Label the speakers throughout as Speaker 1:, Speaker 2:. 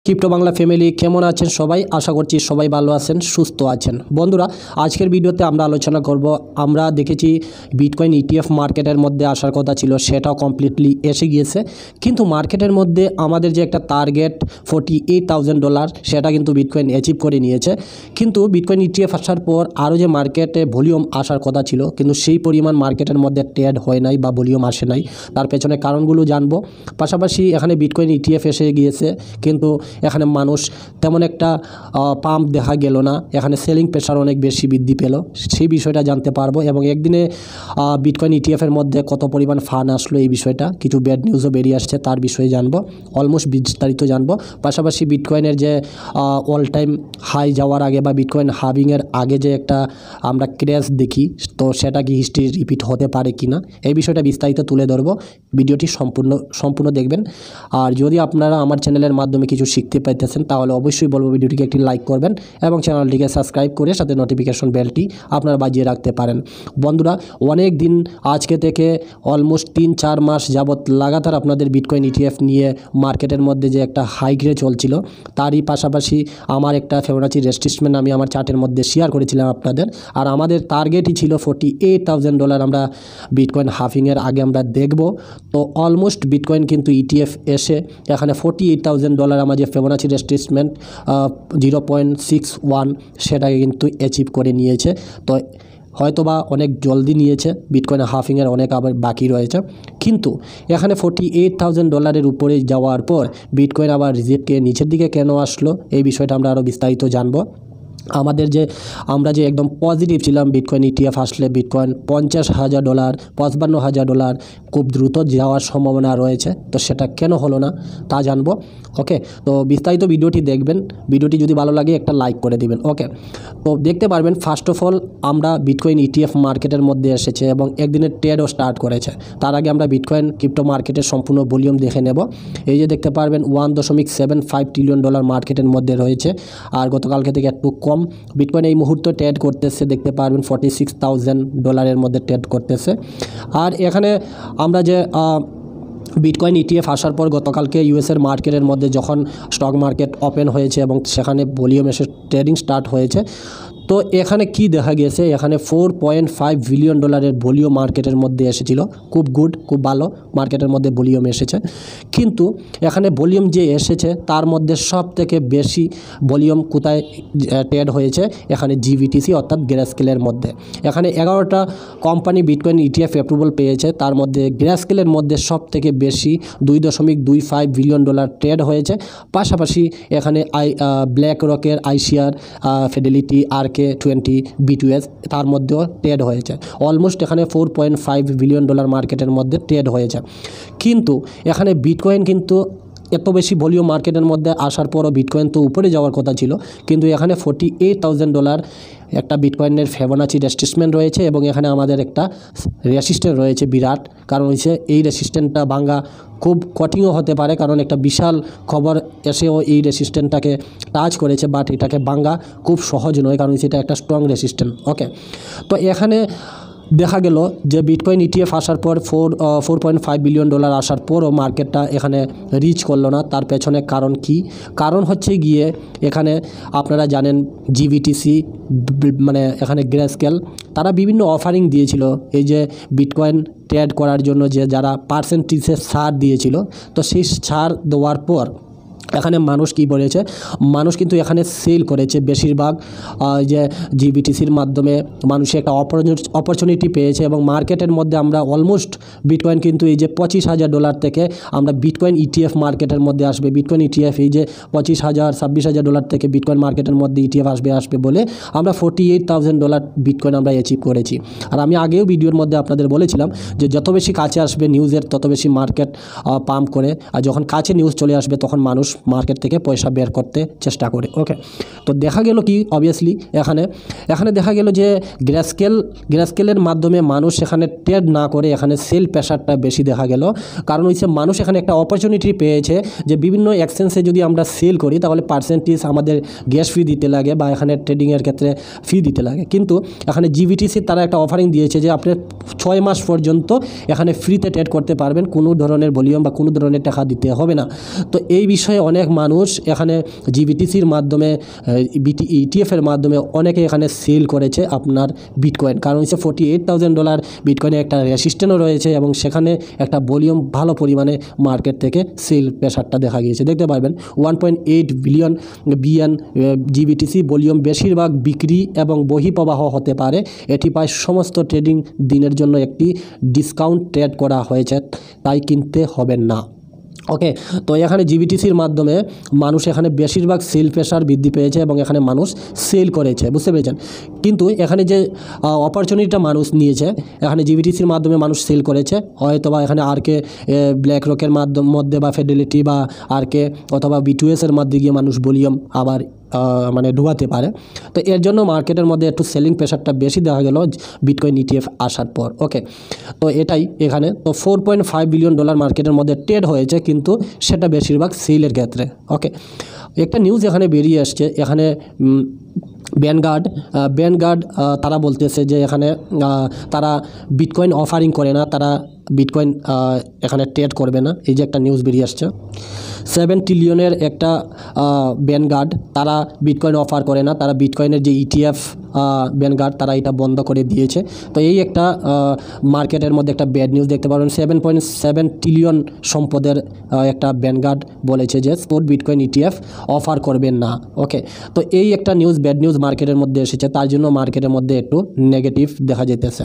Speaker 1: Crypto Bangla family কেমন আছেন সবাই? আশা করছি সবাই ভালো আছেন, সুস্থ আছেন। বন্ধুরা, আজকের ভিডিওতে আমরা আলোচনা করব, আমরা দেখেছি বিটকয়েন ইটিএফ মার্কেটের মধ্যে আসার কথা ছিল, সেটাও কমপ্লিটলি এসে গিয়েছে। কিন্তু মার্কেটের মধ্যে আমাদের যে একটা টার্গেট $48,000 সেটা কিন্তু বিটকয়েন অ্যাচিভ করে নিয়েছে। কিন্তু বিটকয়েন ইটিএফ আসার পর আরও যে মার্কেটে ভলিউম আসার কথা ছিল, কিন্তু সেই পরিমাণ মার্কেটের মধ্যে ট্রেড হয় নাই বা ভলিউম আসে নাই। তার পেছনে কারণগুলো জানবো। পাশাপাশি এখানে বিটকয়েন ইটিএফ এসে গিয়েছে, কিন্তু এখানে মানুষ তেমন একটা পাম্প দেখা গেল না, এখানে সেলিং প্রেশার অনেক বেশি বৃদ্ধি পেল, সেই বিষয়টা জানতে পারবো। এবং একদিনে বিটকয়েন ইটিএফের মধ্যে কত পরিমাণ ফান্ড আসলো, এই বিষয়টা কিছু ব্যাড নিউজও বেরিয়ে আসছে, তার বিষয়ে জানবো, অলমোস্ট বিস্তারিত জানবো। পাশাপাশি বিটকয়েনের যে অল টাইম হাই যাওয়ার আগে বা বিটকয়েন হাবিংয়ের আগে যে একটা আমরা ক্র্যাশ দেখি, তো সেটা কি হিস্ট্রি রিপিট হতে পারে কি না, এই বিষয়টা বিস্তারিত তুলে ধরবো। ভিডিওটি সম্পূর্ণ দেখবেন। আর যদি আপনারা আমার চ্যানেলের মাধ্যমে কিছু শিখতে পাইতেছেন, তাহলে অবশ্যই বলবো ভিডিওটিকে একটি লাইক করবেন এবং চ্যানেলটিকে সাবস্ক্রাইব করে সাথে নোটিফিকেশন বেলটি আপনারা বাজিয়ে রাখতে পারেন। বন্ধুরা, অনেক দিন আজকে থেকে অলমোস্ট 3-4 মাস যাবৎ লাগাতার আপনাদের বিটকয়েন ইটিএফ নিয়ে মার্কেটের মধ্যে যে একটা হাই গ্রে চলছিল, তারই পাশাপাশি আমার একটা ফিবোনাচি রেস্ট্রিকশন আমি আমার চার্টের মধ্যে শেয়ার করেছিলাম আপনাদের। আর আমাদের টার্গেটই ছিল $48,000 আমরা বিটকয়েন হাফিংয়ের আগে আমরা দেখব। তো অলমোস্ট বিটকয়েন কিন্তু ইটিএফ এসে এখানে $48,000 আমার যে ফিবোনাচি রেস্ট্রিকশন 0.61 সেটাকে কিন্তু অ্যাচিভ করে নিয়েছে। তো হয়তোবা অনেক জলদি নিয়েছে, বিটকয়েন হাফিংয়ের অনেক আবার বাকি রয়েছে। কিন্তু এখানে $48,000 উপরে যাওয়ার পর বিটকয়েন আবার রিজেক্টকে নিচের দিকে কেন আসলো, এই বিষয়টা আমরা আরও বিস্তারিত জানবো। আমরা যে একদম পজিটিভ ছিলাম বিটকয়েন ইটিএফ আসলে বিটকয়েন $50,000 $55,000 খুব দ্রুত যাওয়ার সম্ভাবনা রয়েছে, তো সেটা কেন হলো না তা জানবো। ওকে, তো বিস্তারিত ভিডিওটি দেখবেন। ভিডিওটি যদি ভালো লাগে একটা লাইক করে দিবেন। ওকে, তো দেখতে পারবেন ফার্স্ট অফ অল আমরা বিটকয়েন ইটিএফ মার্কেটের মধ্যে এসেছে এবং একদিনের ট্রেডও স্টার্ট করেছে। তার আগে আমরা বিটকয়েন ক্রিপ্টো মার্কেটের সম্পূর্ণ ভলিউম দেখে নেব। এই যে দেখতে পারবেন $1.75 ট্রিলিয়ন মার্কেটের মধ্যে রয়েছে, আর গতকালকে থেকে একটু কম। বিটকয়েন এই মুহূর্তে ট্রেড করতেছে, দেখতে পারবেন $46,000 মধ্যে ট্রেড করতেছে। আর এখানে আমরা যে বিটকয়েন ইটিএফ আসার পর গতকালকে ইউএসের মার্কেটের মধ্যে যখন স্টক মার্কেট ওপেন হয়েছে এবং সেখানে ভলিউম এসে ট্রেডিং স্টার্ট হয়েছে, তো এখানে কি দেখা গেছে, এখানে $4.5 বিলিয়ন ভলিউম মার্কেটের মধ্যে এসেছিল। খুব গুড, খুব ভালো মার্কেটের মধ্যে ভলিউম এসেছে। কিন্তু এখানে ভলিউম যে এসেছে তার মধ্যে সব থেকে বেশি ভলিউম কোথায় ট্রেড হয়েছে, এখানে জিবিটিসি অর্থাৎ গ্রেস্কেলের মধ্যে। এখানে 11টা কোম্পানি বিটকয়েন ইটিএফ অ্যাপ্রুভাল পেয়েছে, তার মধ্যে গ্রেস্কেলের মধ্যে সব থেকে বেশি $2.25 বিলিয়ন ট্রেড হয়েছে। পাশাপাশি এখানে ব্ল্যাক রকের, আইসিআর, ফিডেলিটি, RK 20, B2S তার মধ্যেও ট্রেড হয়েছে। অলমোস্ট এখানে $4.5 বিলিয়ন মার্কেটের মধ্যে ট্রেড হয়েছে। কিন্তু এখানে বিটকয়েন কিন্তু এত বেশি ভলিউম মার্কেটের মধ্যে আসার পরও বিটকয়েন তো উপরে যাওয়ার কথা ছিল, কিন্তু এখানে $48,000 একটা বিটকয়েনের ফিবোনাচি রেজিস্ট্যান্স রয়েছে এবং এখানে আমাদের একটা রেজিস্ট্যান্স রয়েছে বিরাট। কারণ হচ্ছে এই রেজিস্ট্যান্সটা ভাঙা খুব কঠিনও হতে পারে, কারণ একটা বিশাল খবর এসেও এই রেজিস্ট্যান্সটাকে টাচ করেছে, বাট এটাকে ভাঙা খুব সহজ নয়, কারণ সেটা একটা স্ট্রং রেজিস্ট্যান্স। ওকে, তো এখানে দেখা গেল যে বিটকয়েন ইটিএফ আসার পর $4.5 বিলিয়ন আসার পরও মার্কেটটা এখানে রিচ করলো না। তার পেছনে কারণ কি? কারণ হচ্ছে গিয়ে এখানে আপনারা জানেন জিবিটিসি মানে এখানে গ্রেস্কেল তারা বিভিন্ন অফারিং দিয়েছিল এই যে বিটকয়েন ট্রেড করার জন্য, যে যারা পার্সেন্টেজের ছাড় দিয়েছিল, তো সেই ছাড় দেওয়ার পর এখানে মানুষ কি বলেছে, মানুষ কিন্তু এখানে সেল করেছে বেশিরভাগ, যে জিবিটিসির মাধ্যমে মানুষ একটা অপরচুনিটি পেয়েছে এবং মার্কেটের মধ্যে আমরা অলমোস্ট বিটকয়েন কিন্তু এই যে $25,000 থেকে আমরা বিটকয়েন ইটিএফ মার্কেটের মধ্যে আসবে, বিটকয়েন ইটিএফ এই যে $25,000-26,000 থেকে বিটকয়েন মার্কেটের মধ্যে ইটিএফ আসবে বলে আমরা $48,000 বিটকয়েন আমরা অ্যাচিভ করেছি। আর আমি আগেও ভিডিওর মধ্যে আপনাদের বলেছিলাম যে যত বেশি কাছে আসবে নিউজের, তত বেশি মার্কেট পাম্প করে, আর যখন কাছে নিউজ চলে আসবে তখন মানুষ মার্কেট থেকে পয়সা বের করতে চেষ্টা করে। ওকে, তো দেখা গেল কি, অবভিয়াসলি এখানে দেখা গেল যে গ্রেস্কেলের মাধ্যমে মানুষ এখানে ট্রেড না করে এখানে সেল প্রেশারটা বেশি দেখা গেল। কারণ হচ্ছে মানুষ এখানে একটা অপরচুনিটি পেয়েছে যে বিভিন্ন এক্সচেঞ্জে যদি আমরা সেল করি তাহলে পার্সেন্টেজ আমাদের গ্যাস ফি দিতে লাগে বা এখানে ট্রেডিংয়ের ক্ষেত্রে ফি দিতে লাগে। কিন্তু এখানে জিবিটিসি তারা একটা অফারিং দিয়েছে যে আপনি 6 মাস পর্যন্ত এখানে ফ্রিতে ট্রেড করতে পারবেন, কোনো ধরনের ভলিউম বা কোনো ধরনের টাকা দিতে হবে না। তো এই বিষয়ে অনেক মানুষ এখানে জিবিটিসির মাধ্যমে ইটিএফের মাধ্যমে অনেকে এখানে সেল করেছে আপনার বিটকয়েন, কারণ হচ্ছে $48,000 বিটকয়েনে একটা রেসিস্ট্যান্টও রয়েছে এবং সেখানে একটা ভলিউম ভালো পরিমাণে মার্কেট থেকে সেল প্রেশারটা দেখা গিয়েছে। দেখতে পারবেন 1.8 বিলিয়ন জিবিটিসি ভলিউম বেশিরভাগ বিক্রি এবং বহিঃপ্রবাহ হতে পারে। এটি প্রায় সমস্ত ট্রেডিং দিনের জন্য একটি ডিসকাউন্ট ট্রেড করা হয়েছে, তাই কিনতে হবে না। ওকে, তো এখানে জিবিটিসির মাধ্যমে মানুষ এখানে বেশিরভাগ সেল প্রেশার বৃদ্ধি পেয়েছে এবং এখানে মানুষ সেল করেছে, বুঝতে পেরেছেন। কিন্তু এখানে যে অপরচুনিটিটা মানুষ নিয়েছে, এখানে জিবিটিসির মাধ্যমে মানুষ সেল করেছে, হয়তোবা এখানে আরকে ব্ল্যাক রকের মধ্যে বা ফেডেলিটি বা আরকে অথবা বিটুএসের মধ্যে গিয়ে মানুষ ভলিউম আবার মানে ঢুকাতে পারে। তো এর জন্য মার্কেটের মধ্যে একটু সেলিং প্রেশারটা বেশি দেখা গেল বিটকয়েন ইটিএফ আসার পর। ওকে, তো এটাই এখানে তো $4.5 বিলিয়ন মার্কেটের মধ্যে ট্রেড হয়েছে, কিন্তু সেটা বেশিরভাগ সেলের ক্ষেত্রে। ওকে, একটা নিউজ এখানে বেরিয়ে আসছে, এখানে ভ্যানগার্ড তারা বলতেছে যে এখানে তারা বিটকয়েন অফারিং করে না, তারা বিটকয়েন এখানে ট্রেড করবে না। এই যে একটা নিউজ বেরিয়ে আসছে, 7 ট্রিলিয়নের একটা ভ্যানগার্ড তারা বিটকয়েন অফার করে না, তারা বিটকয়েনের যে ইটিএফ ভ্যানগার্ড তারা এটা বন্ধ করে দিয়েছে। তো এই একটা মার্কেটের মধ্যে একটা ব্যাড নিউজ দেখতে পাবেন। 7.7 ট্রিলিয়ন সম্পদের একটা ভ্যানগার্ড বলেছে যে স্পট বিটকয়েন ইটিএফ অফার করবেন না। ওকে, তো এই একটা ব্যাড নিউজ মার্কেটের মধ্যে এসেছে, তার জন্য মার্কেটের মধ্যে একটু নেগেটিভ দেখা যেতেছে।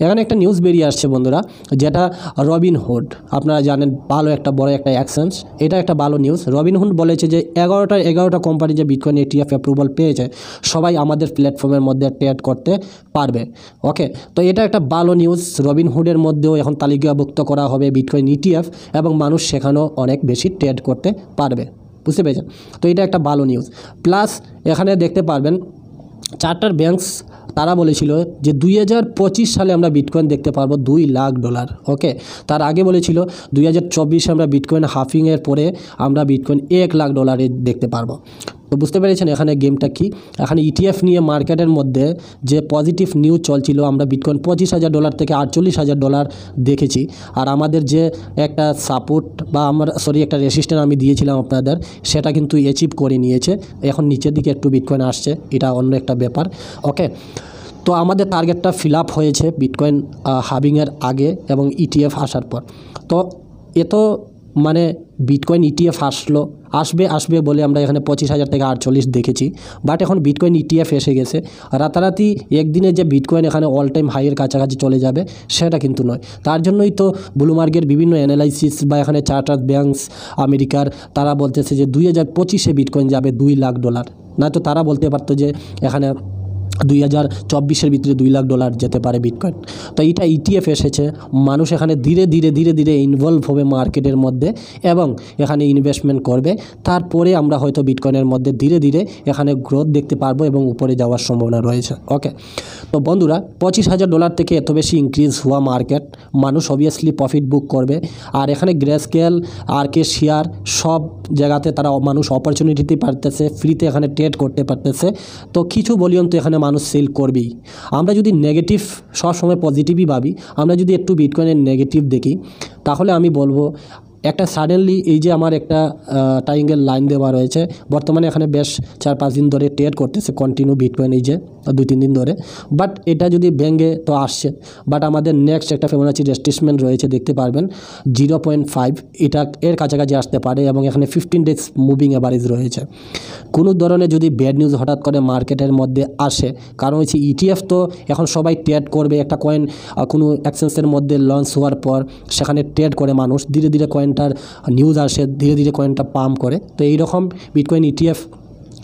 Speaker 1: এখানে একটা নিউজ বেরিয়ে আসছে বন্ধুরা, যেটা রবিনহুড, আপনারা জানেন ভালো একটা বড় একটা এক্সচেঞ্জ, এটা একটা ভালো নিউজ। রবিনহুড বলেছে যে 11টা কোম্পানি যে বিটকয়েন ইটিএফ অ্যাপ্রুভাল পেয়েছে, সবাই আমাদের প্ল্যাটফর্মের মধ্যে ট্রেড করতে পারবে। ওকে, তো এটা একটা ভালো নিউজ। রবিনহুডের মধ্যেও এখন তালিকাভুক্ত করা হবে বিটকয়েন ইটিএফ এবং মানুষ সেখানেও অনেক বেশি ট্রেড করতে পারবে, বুঝতে পেরেছেন। তো এটা একটা ভালো নিউজ। প্লাস এখানে দেখতে পারবেন চার্টার ব্যাংকস তারা বলেছিল যে 2025 সালে আমরা বিটকয়েন দেখতে পারবো $2 লাখ। ওকে, তার আগে বলেছিল 2024 আমরা বিটকয়েন হাফিংয়ের পরে আমরা বিটকয়েন $1 লাখ দেখতে পারবো। তো বুঝতে পেরেছেন এখানে গেমটা কি। এখানে ইটিএফ নিয়ে মার্কেটের মধ্যে যে পজিটিভ নিউজ চলছিল, আমরা বিটকয়েন $25,000 থেকে $48,000 দেখেছি। আর আমাদের যে একটা সাপোর্ট বা একটা রেসিস্ট্যান্স আমি দিয়েছিলাম আপনাদের, সেটা কিন্তু অ্যাচিভ করে নিয়েছে। এখন নিচের দিকে একটু বিটকয়েন আসছে, এটা অন্য একটা ব্যাপার। ওকে, তো আমাদের টার্গেটটা ফিল আপ হয়েছে বিটকয়েন হাবিংয়ের আগে এবং ইটিএফ আসার পর। তো এত মানে বিটকয়েন ইটিএফ আসবে বলে আমরা এখানে 25,000 থেকে 48 দেখেছি, বাট এখন বিটকয়েন ইটিএফ এসে গেছে। রাতারাতি একদিনে যে বিটকয়েন এখানে অল টাইম হাইয়ের কাছাকাছি চলে যাবে সেটা কিন্তু নয়। তার জন্যই তো ব্লুমবার্গের বিভিন্ন অ্যানালাইসিস বা এখানে চার্টার ব্যাংকস আমেরিকার তারা বলতেছে যে 2025-এ বিটকয়েন যাবে $2 লাখ। না তো তারা বলতে পারতো যে এখানে 2024-এর ভিতরে $2 লাখ যেতে পারে বিটকয়েন। তো এইটা ইটিএফ এসেছে, মানুষ এখানে ধীরে ধীরে ইনভলভ হবে মার্কেটের মধ্যে এবং এখানে ইনভেস্টমেন্ট করবে। তারপরে আমরা হয়তো বিটকয়েনের মধ্যে ধীরে ধীরে এখানে গ্রোথ দেখতে পারবো এবং উপরে যাওয়ার সম্ভাবনা রয়েছে। ওকে, তো বন্ধুরা $25,000 থেকে এত বেশি ইনক্রিজ হওয়া মার্কেট, মানুষ অবভিয়াসলি প্রফিট বুক করবে। আর এখানে গ্রেস্কেল আরকে শেয়ার সব জায়গাতে তারা মানুষ অপরচুনিটিতে পারতেছে, ফ্রিতে এখানে ট্রেড করতে পারতেছে। তো কিছু ভলিউম তো এখানে মানুষ সেল করবেই। আমরা যদি নেগেটিভ সবসময় পজিটিভই ভাবি, আমরা যদি একটু বিটকয়েনের নেগেটিভ দেখি, তাহলে আমি বলবো একটা সাডেনলি এই যে আমার একটা ট্রায়াঙ্গেল লাইন দেওয়া রয়েছে, বর্তমানে এখানে বেশ 4-5 দিন ধরে ট্রেড করতেছে কন্টিনিউ বিটকয়েন, এই যে 2-3 দিন ধরে। বাট এটা যদি ভেঙে তো আসছে, বাট আমাদের নেক্সট একটা ফিবোনাচি রেজিস্ট্রেশন রয়েছে, দেখতে পারবেন 0.5, এটা এর কাছাকাছি আসতে পারে এবং এখানে 15 ডেজ মুভিং অ্যাভারেজ রয়েছে। কোনো ধরনের যদি ব্যাড নিউজ হঠাৎ করে মার্কেটের মধ্যে আসে, কারণ হচ্ছে ইটিএফ তো এখন সবাই ট্রেড করবে, একটা কয়েন কোনো এক্সচেঞ্জের মধ্যে লঞ্চ হওয়ার পর সেখানে ট্রেড করে মানুষ, ধীরে ধীরে কয়েনটার নিউজ আসে, ধীরে ধীরে কয়েনটা পাম্প করে। তো এইরকম বিটকয়েন ইটিএফ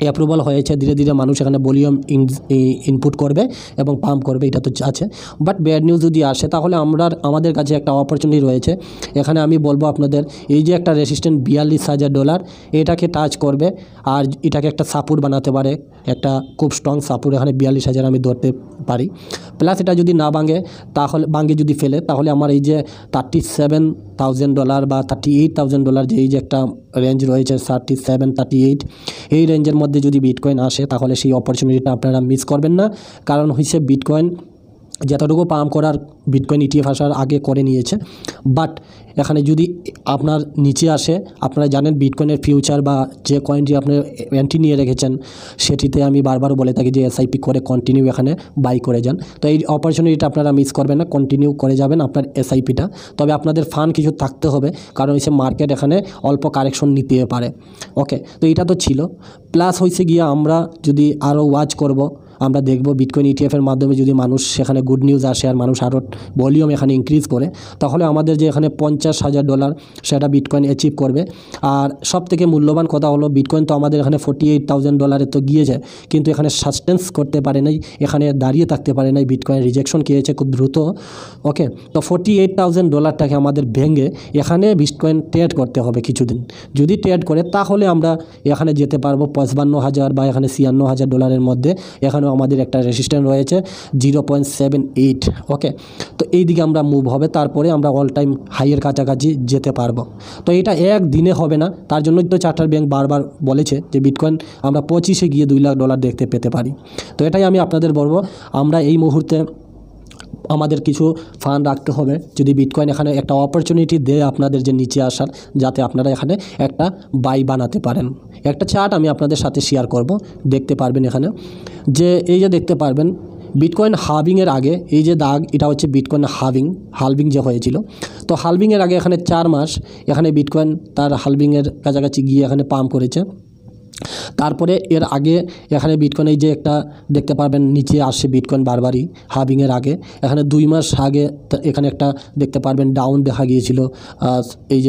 Speaker 1: অ্যাপ্রুভাল হয়েছে, ধীরে ধীরে মানুষ এখানে ভলিউম ইনপুট করবে এবং পাম্প করবে, এটা তো আছে। বাট ব্যাড নিউজ যদি আসে তাহলে আমাদের কাছে একটা অপরচুনিটি রয়েছে। এখানে আমি বলবো আপনাদের এই যে একটা রেসিস্ট্যান্ট $42,000 এটাকে টাচ করবে আর এটাকে একটা সাপোর্ট বানাতে পারে, একটা খুব স্ট্রং সাপোর্ট এখানে 42,000 আমি ধরতে পারি। প্লাস এটা যদি না ভাঙে যদি ফেলে, তাহলে আমার এই যে $37,000 বা $38,000 যে এই যে একটা রেঞ্জ রয়েছে 37-38, এই রেঞ্জের মধ্যে যদি বিটকয়েন আসে তাহলে সেই অপরচুনিটিটা আপনারা মিস করবেন না। কারণ হচ্ছে বিটকয়েন যতটুকু পাম্প করার বিটকয়েন ইটিএফ আসার আগে করে নিয়েছে। বাট এখানে যদি আপনার নিচে আসে, আপনারা জানেন বিটকয়েনের ফিউচার বা যে কয়েনটি আপনি এন্ট্রি নিয়ে রেখেছেন সেটিতে আমি বারবার বলে থাকি যে এসআইপি করে কন্টিনিউ এখানে বাই করে যান। তো এই অপরচুনিটিটা আপনারা মিস করবেন না, কন্টিনিউ করে যাবেন আপনার এসআইপিটা। তবে আপনাদের ফান্ড কিছু থাকতে হবে, কারণ হচ্ছে মার্কেট এখানে অল্প কারেকশন নিতে পারে। ওকে, তো এটা তো ছিল। প্লাস হয়েছে গিয়ে আমরা যদি আরও ওয়াচ করব, আমরা দেখব বিটকয়েন ইটিএফের মাধ্যমে যদি মানুষ সেখানে গুড নিউজ আসে আর মানুষ আরও ভলিউম এখানে ইনক্রিজ করে, তাহলে আমাদের যে এখানে $50,000 সেটা বিটকয়েন অ্যাচিভ করবে। আর সবথেকে মূল্যবান কথা হলো বিটকয়েন তো আমাদের এখানে $48,000 তো গিয়েছে, কিন্তু এখানে সাস্টেন্স করতে পারে নাই, এখানে দাঁড়িয়ে থাকতে পারে নাই, বিটকয়েন রিজেকশন খেয়েছে খুব দ্রুত। ওকে, তো $48,000টাকে আমাদের ভেঙে এখানে বিটকয়েন ট্রেড করতে হবে কিছুদিন। যদি ট্রেড করে তাহলে আমরা এখানে যেতে পারবো $55,000 বা এখানে $56,000 মধ্যে। এখানেও আমাদের একটা রেজিস্ট্যান্স রয়েছে 0.78। ওকে, তো এই দিকে আমরা মুভ হবে, তারপরে আমরা অল টাইম হাইয়ের কাছাকাছি যেতে পারবো। তো এটা একদিনে হবে না, তার জন্যই তো চার্টার ব্যাংক বারবার বলেছে যে বিটকয়েন আমরা 25-এ গিয়ে $2 লাখ দেখতে পেতে পারি। তো এটাই আমি আপনাদের বলবো, আমরা এই মুহূর্তে আমাদের কিছু ফান্ড রাখতে হবে। যদি বিটকয়েন এখানে একটা অপরচুনিটি দেয় আপনাদের যে নিচে আসার, যাতে আপনারা এখানে একটা বাই বানাতে পারেন। একটা চার্ট আমি আপনাদের সাথে শেয়ার করব, দেখতে পারবেন এখানে যে এই যে দেখতে পারবেন বিটকয়েন হালভিংয়ের আগে এই যে দাগ, এটা হচ্ছে বিটকয়েন হালভিং যে হয়েছিল। তো হালভিংয়ের আগে এখানে 4 মাস এখানে বিটকয়েন তার হালভিংয়ের কাছাকাছি গিয়ে এখানে পাম্প করেছে। তারপরে এর আগে এখানে বিটকয়েন এই যে একটা দেখতে পারবেন নিচে আসে বিটকয়েন বারবারই হালভিংয়ের আগে। এখানে 2 মাস আগে এখানে একটা দেখতে পারবেন ডাউন দেখা গিয়েছিল, এই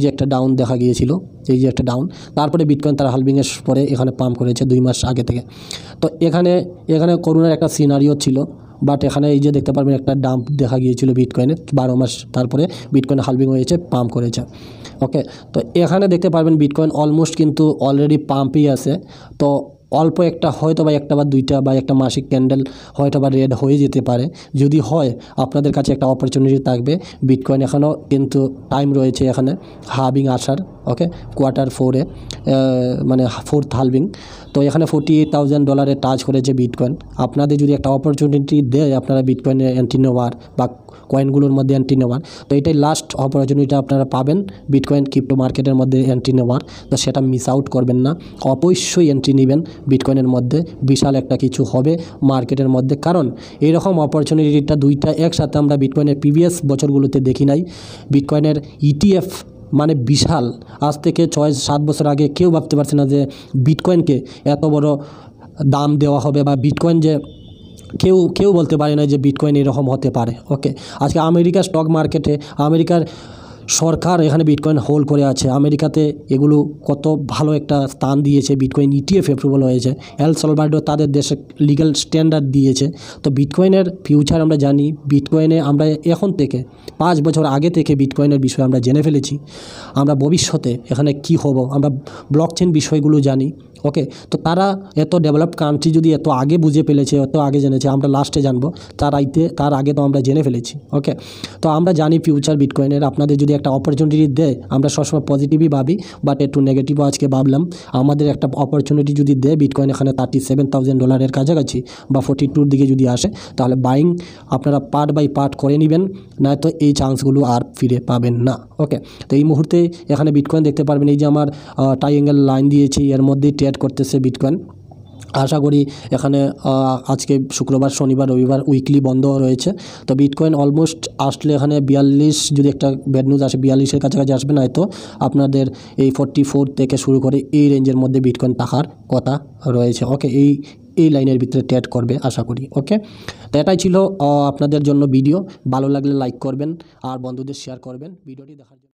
Speaker 1: যে একটা ডাউন দেখা গিয়েছিল, এই যে একটা ডাউন। তারপরে বিটকয়েন তার হালভিংয়ের পরে এখানে পাম্প করেছে 2 মাস আগে থেকে। তো এখানে করোনার একটা সিনারিও ছিল, বাট এখানে এই যে দেখতে পারবেন একটা ডাম্প দেখা গিয়েছিল বিটকয়েনের 12 মাস তারপরে বিটকয়েন হালভিং হয়েছে, পাম্প করেছে। ওকে, তো এখানে দেখতে পারবেন বিটকয়েন অলমোস্ট কিন্তু অলরেডি পাম্পই আছে। তো অল্প একটা হয়তো বা একটা বা দুইটা বা একটা মাসিক ক্যান্ডেল হয়তো বা রেড হয়ে যেতে পারে। যদি হয় আপনাদের কাছে একটা অপরচুনিটি থাকবে। বিটকয়েন এখনও কিন্তু টাইম রয়েছে এখানে হালভিং আসার। ওকে, Q4-এ মানে 4th হালভিং। তো এখানে $48,000 টাচ করেছে বিটকয়েন। আপনাদের যদি একটা অপরচুনিটি দেয় আপনারা বিটকয়েনে এন্ট্রি নেওয়ার বা কয়েনগুলোর মধ্যে এন্ট্রি নেওয়ার, তো এটাই লাস্ট অপরচুনিটি আপনারা পাবেন বিটকয়েন ক্রিপ্টো মার্কেটের মধ্যে এন্ট্রি নেওয়ার। তো সেটা মিস আউট করবেন না, অবশ্যই এন্ট্রি নেবেন বিটকয়েনের মধ্যে। বিশাল একটা কিছু হবে মার্কেটের মধ্যে, কারণ এইরকম অপরচুনিটিটা দুইটা একসাথে আমরা বিটকয়েনের প্রিভিয়াস বছরগুলোতে দেখি নাই। বিটকয়েনের ইটিএফ মানে বিশাল, আজ থেকে 6-7 বছর আগে কেউ ভাবতে পারছে না যে বিটকয়েনকে এত বড় দাম দেওয়া হবে, বা বিটকয়েন যে কেউ বলতে পারে না যে বিটকয়েন এরকম হতে পারে। ওকে, আজকে আমেরিকার স্টক মার্কেটে আমেরিকার সরকার এখানে বিটকয়েন হোল্ড করে আছে। আমেরিকাতে এগুলো কত ভালো একটা স্থান দিয়েছে, বিটকয়েন ইটিএফ অ্যাপ্রুভাল হয়েছে। এল সালভাডোর তাদের দেশে লিগ্যাল স্ট্যান্ডার্ড দিয়েছে। তো বিটকয়েনের ফিউচার আমরা জানি, বিটকয়েনে আমরা এখন থেকে 5 বছর আগে থেকে বিটকয়েনের বিষয়ে আমরা জেনে ফেলেছি। আমরা ভবিষ্যতে এখানে কি হব আমরা ব্লকচেন বিষয়গুলো জানি। ওকে, তো তারা এত ডেভেলপড কান্ট্রি যদি এত আগে বুঝে ফেলেছে, এত আগে জেনেছে, আমরা লাস্টে জানবো, তার আগে তো আমরা জেনে ফেলেছি। ওকে, তো আমরা জানি ফিউচার বিটকয়েনের। আপনাদের যদি একটা অপরচুনিটি দেয়, আমরা সবসময় পজিটিভই ভাবি, বাট একটু নেগেটিভও আজকে ভাবলাম। আমাদের একটা অপরচুনিটি যদি দেয় বিটকয়েন এখানে $37,000 কাছাকাছি বা 42-র দিকে যদি আসে, তাহলে বাইং আপনারা পার্ট বাই পার্ট করে নেবেন, নয়তো এই চান্সগুলো আর ফিরে পাবেন না। ওকে, তো এই মুহূর্তে এখানে বিটকয়েন দেখতে পারবেন, এই যে আমার ট্রাইঅ্যাঙ্গেল লাইন দিয়েছি, এর মধ্যেই ট্রেড করতেছে বিটকয়েন। আশা করি এখানে আজকে শুক্রবার, শনিবার, রবিবার উইকলি বন্ধ রয়েছে। তো বিটকয়েন অলমোস্ট আসলে এখানে 42, যদি একটা ব্যাড নিউজ আসে 42-এর কাছাকাছি আসবে, না তো আপনাদের এই 44 থেকে শুরু করে এই রেঞ্জের মধ্যে বিটকয়েন থাকার কথা রয়েছে। ওকে, এই লাইনের ভিতরে ট্রেড করবে আশা করি। ওকে, তো এটাই ছিল আপনাদের জন্য ভিডিও। ভালো লাগলে লাইক করবেন আর বন্ধুদের শেয়ার করবেন ভিডিওটি দেখার জন্য।